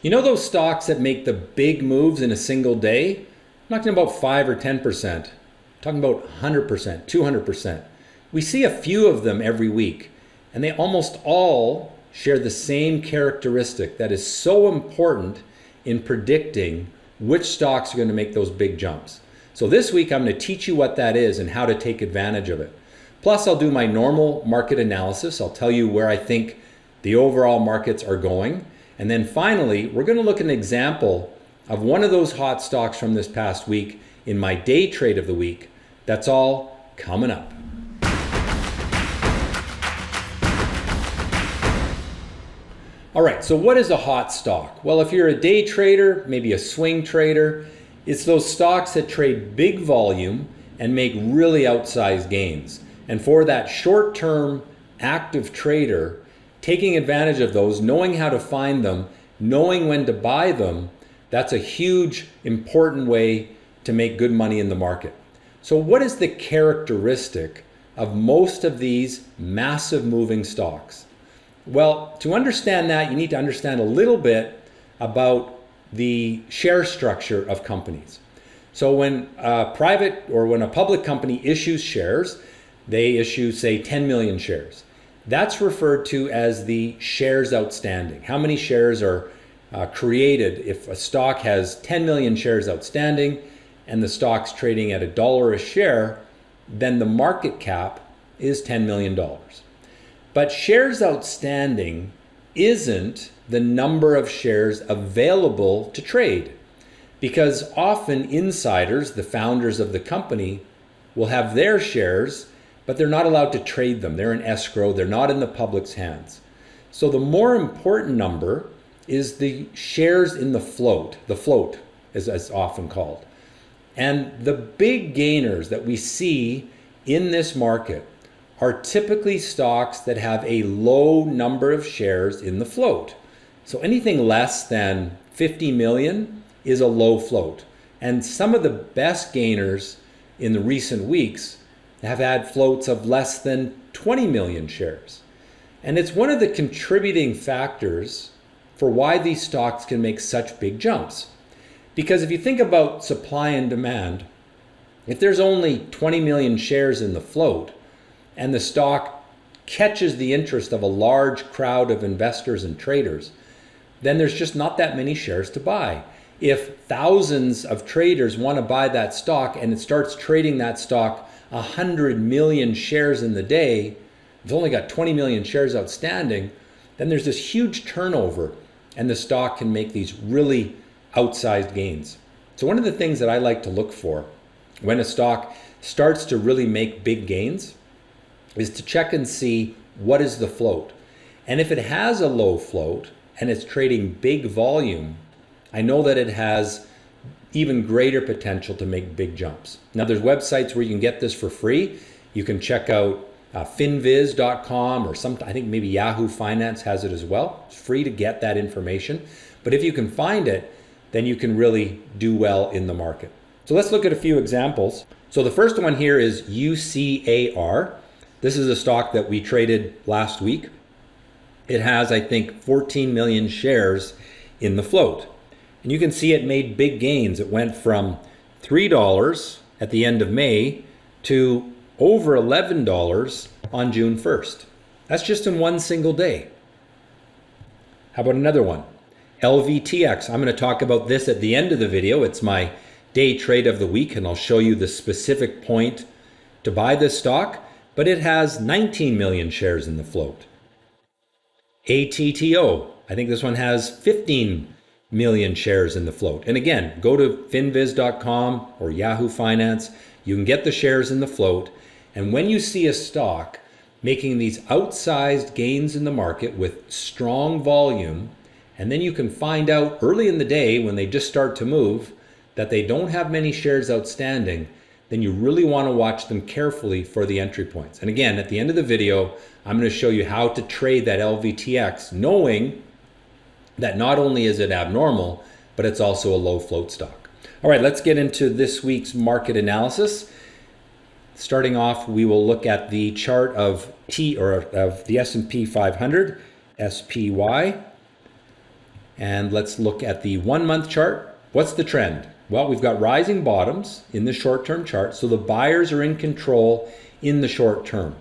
You know those stocks that make the big moves in a single day? I'm not talking about 5 or 10%. I'm talking about 100%, 200%. We see a few of them every week, and they almost all share the same characteristic that is so important in predicting which stocks are going to make those big jumps. So this week I'm going to teach you what that is and how to take advantage of it. Plus I'll do my normal market analysis. I'll tell you where I think the overall markets are going. And then finally, we're going to look at an example of one of those hot stocks from this past week in my day trade of the week. That's all coming up. All right, so what is a hot stock? Well, if you're a day trader, maybe a swing trader, it's those stocks that trade big volume and make really outsized gains. And for that short-term active trader, taking advantage of those, knowing how to find them, knowing when to buy them, that's a huge, important way to make good money in the market. So what is the characteristic of most of these massive moving stocks? Well, to understand that, you need to understand a little bit about the share structure of companies. So when a private or when a public company issues shares, they issue, say, 10 million shares. That's referred to as the shares outstanding. How many shares are created if a stock has 10 million shares outstanding and the stock's trading at $1 a share, then the market cap is $10 million. But shares outstanding isn't the number of shares available to trade, because often insiders, the founders of the company, will have their shares, but they're not allowed to trade them. They're in escrow. They're not in the public's hands. So the more important number is the shares in the float is often called. And the big gainers that we see in this market are typically stocks that have a low number of shares in the float. So anything less than 50 million is a low float. And some of the best gainers in the recent weeks have had floats of less than 20 million shares. And it's one of the contributing factors for why these stocks can make such big jumps. Because if you think about supply and demand, if there's only 20 million shares in the float and the stock catches the interest of a large crowd of investors and traders, then there's just not that many shares to buy. If thousands of traders want to buy that stock and it starts trading that stock 100 million shares in the day, it's only got 20 million shares outstanding, then there's this huge turnover and the stock can make these really outsized gains. So one of the things that I like to look for when a stock starts to really make big gains is to check and see what is the float. And if it has a low float and it's trading big volume, I know that it has even greater potential to make big jumps. Now there's websites where you can get this for free. You can check out finviz.com or I think maybe Yahoo Finance has it as well. It's free to get that information. But if you can find it, then you can really do well in the market. So let's look at a few examples. So the first one here is UCAR. This is a stock that we traded last week. It has, I think, 14 million shares in the float. And you can see it made big gains. It went from $3 at the end of May to over $11 on June 1st. That's just in one single day. How about another one? LVTX. I'm going to talk about this at the end of the video. It's my day trade of the week, and I'll show you the specific point to buy this stock, but it has 19 million shares in the float. ATTO. I think this one has 15 million shares in the float. And again, go to finviz.com or Yahoo Finance. You can get the shares in the float. And when you see a stock making these outsized gains in the market with strong volume, and then you can find out early in the day when they just start to move that they don't have many shares outstanding, then you really want to watch them carefully for the entry points. And again, at the end of the video, I'm going to show you how to trade that LVTX, knowing that not only is it abnormal, but it's also a low float stock. All right, let's get into this week's market analysis. Starting off, we will look at the chart of the S&P 500, SPY. And let's look at the 1 month chart. What's the trend? Well, we've got rising bottoms in the short-term chart, so the buyers are in control in the short term.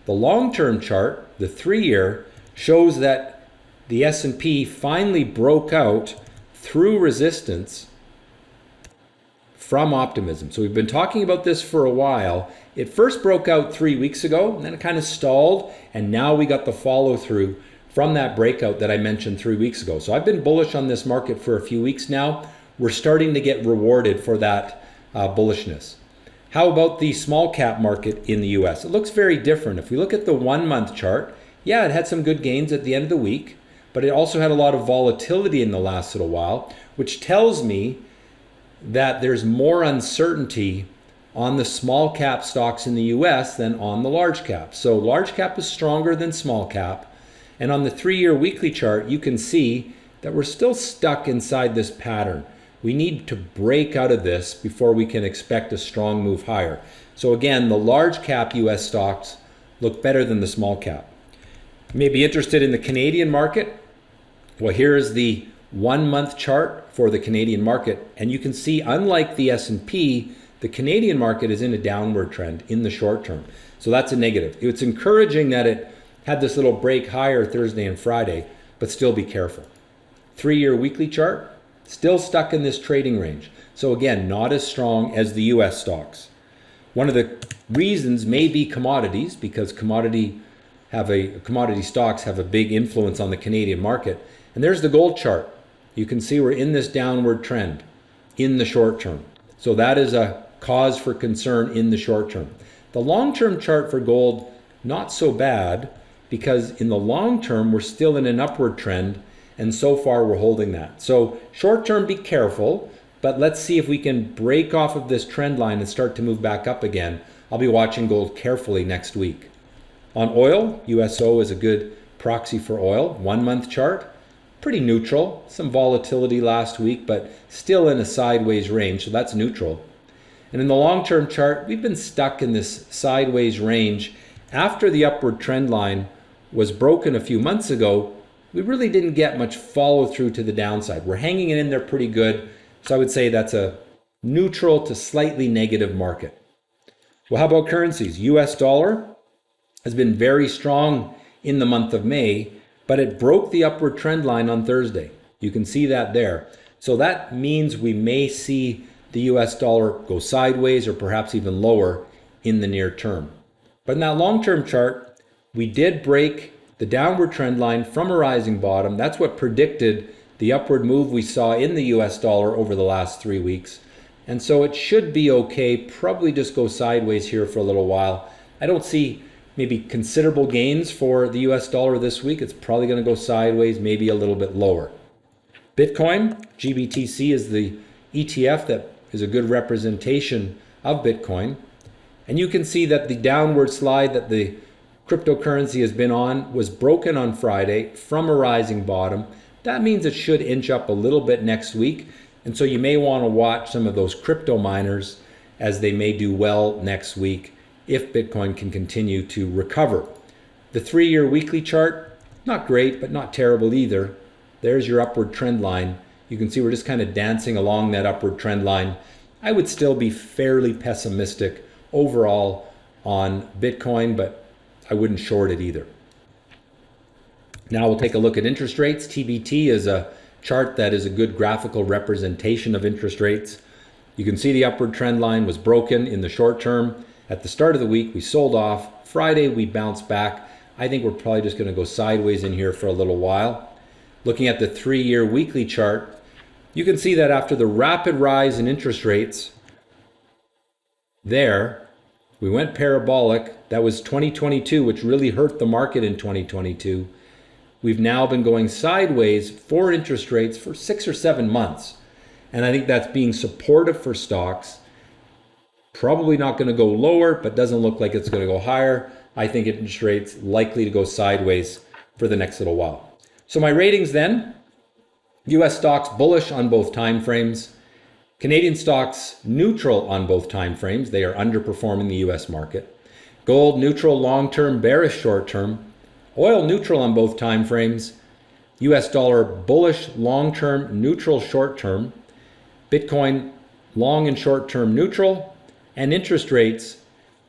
The long-term chart, the 3-year, shows that the S&P finally broke out through resistance from optimism. So we've been talking about this for a while. It first broke out 3 weeks ago, and then it kind of stalled, and now we got the follow through from that breakout that I mentioned 3 weeks ago. So I've been bullish on this market for a few weeks now. We're starting to get rewarded for that bullishness. How about the small cap market in the US? It looks very different. If we look at the 1 month chart, yeah, it had some good gains at the end of the week, but it also had a lot of volatility in the last little while, which tells me that there's more uncertainty on the small cap stocks in the US than on the large cap. So large cap is stronger than small cap. And on the 3-year weekly chart, you can see that we're still stuck inside this pattern. We need to break out of this before we can expect a strong move higher. So again, the large cap US stocks look better than the small cap. You may be interested in the Canadian market. Well, here is the 1 month chart for the Canadian market, and you can see, unlike the S&P, the Canadian market is in a downward trend in the short term. So that's a negative. It's encouraging that it had this little break higher Thursday and Friday, but still be careful. 3-year weekly chart, still stuck in this trading range. So again, not as strong as the US stocks. One of the reasons may be commodities, because commodity stocks have a big influence on the Canadian market. And there's the gold chart. You can see we're in this downward trend in the short term. So that is a cause for concern in the short term. The long-term chart for gold, not so bad, because in the long term, we're still in an upward trend, and so far we're holding that. So short term, be careful, but let's see if we can break off of this trend line and start to move back up again. I'll be watching gold carefully next week. On oil, USO is a good proxy for oil. 1 month chart, pretty neutral. Some volatility last week, but still in a sideways range, so that's neutral. And in the long-term chart, we've been stuck in this sideways range. After the upward trend line was broken a few months ago, we really didn't get much follow through to the downside. We're hanging it in there pretty good, so I would say that's a neutral to slightly negative market. Well, how about currencies? US dollar has been very strong in the month of May, but it broke the upward trend line on Thursday. You can see that there. So that means we may see the US dollar go sideways or perhaps even lower in the near term. But in that long-term chart, we did break the downward trend line from a rising bottom. That's what predicted the upward move we saw in the US dollar over the last 3 weeks. And so it should be okay, probably just go sideways here for a little while. I don't see maybe considerable gains for the US dollar this week. It's probably going to go sideways, maybe a little bit lower. Bitcoin, GBTC is the ETF that is a good representation of Bitcoin. And you can see that the downward slide that the cryptocurrency has been on was broken on Friday from a rising bottom. That means it should inch up a little bit next week. And so you may want to watch some of those crypto miners as they may do well next week if Bitcoin can continue to recover. The 3-year weekly chart, not great, but not terrible either. There's your upward trend line. You can see we're just kind of dancing along that upward trend line. I would still be fairly pessimistic overall on Bitcoin, but I wouldn't short it either. Now we'll take a look at interest rates. TBT is a chart that is a good graphical representation of interest rates. You can see the upward trend line was broken in the short term. At the start of the week, we sold off. Friday, we bounced back. I think we're probably just going to go sideways in here for a little while. Looking at the 3-year weekly chart, you can see that after the rapid rise in interest rates, there, we went parabolic. That was 2022, which really hurt the market in 2022. We've now been going sideways for interest rates for 6 or 7 months. And I think that's being supportive for stocks. Probably not going to go lower, but doesn't look like it's going to go higher. I think interest rates likely to go sideways for the next little while. So my ratings then, US stocks bullish on both time frames. Canadian stocks neutral on both time frames. They are underperforming the US market. Gold neutral long-term, bearish short-term. Oil neutral on both time frames. US dollar bullish long-term, neutral short-term, Bitcoin long and short-term neutral, and interest rates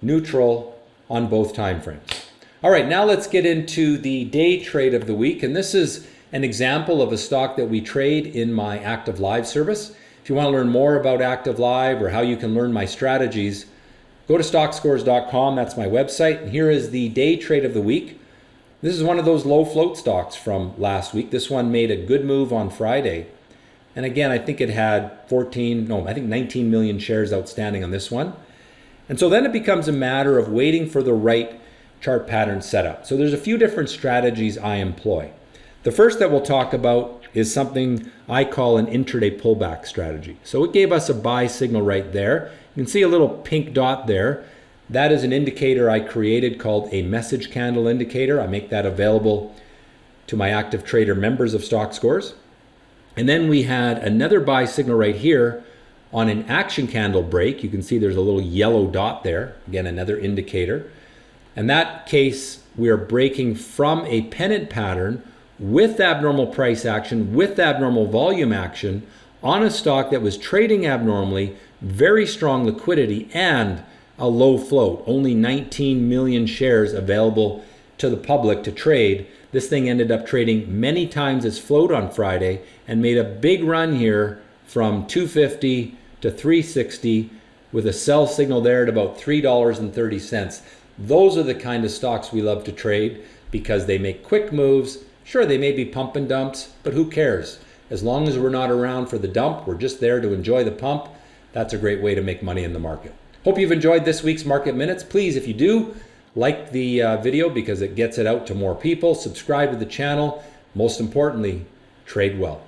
neutral on both time frames. All right, now let's get into the day trade of the week. And this is an example of a stock that we trade in my Active Live service. If you want to learn more about Active Live or how you can learn my strategies, go to Stockscores.com. That's my website. And here is the day trade of the week. This is one of those low float stocks from last week. This one made a good move on Friday. And again, I think it had 19 million shares outstanding on this one. And so then it becomes a matter of waiting for the right chart pattern setup. So there's a few different strategies I employ. The first that we'll talk about is something I call an intraday pullback strategy. So it gave us a buy signal right there. You can see a little pink dot there. That is an indicator I created called a message candle indicator. I make that available to my active trader members of Stockscores. And then we had another buy signal right here on an action candle break. You can see there's a little yellow dot there. Again, another indicator. In that case, we are breaking from a pennant pattern with abnormal price action, with abnormal volume action on a stock that was trading abnormally, very strong liquidity, and a low float. Only 19 million shares available to the public to trade. This thing ended up trading many times its float on Friday and made a big run here from 250 to 360 with a sell signal there at about $3.30. Those are the kind of stocks we love to trade because they make quick moves. Sure, they may be pump and dumps, but who cares? As long as we're not around for the dump, we're just there to enjoy the pump. That's a great way to make money in the market. Hope you've enjoyed this week's Market Minutes. Please, if you do, like the video because it gets it out to more people. Subscribe to the channel. Most importantly, trade well.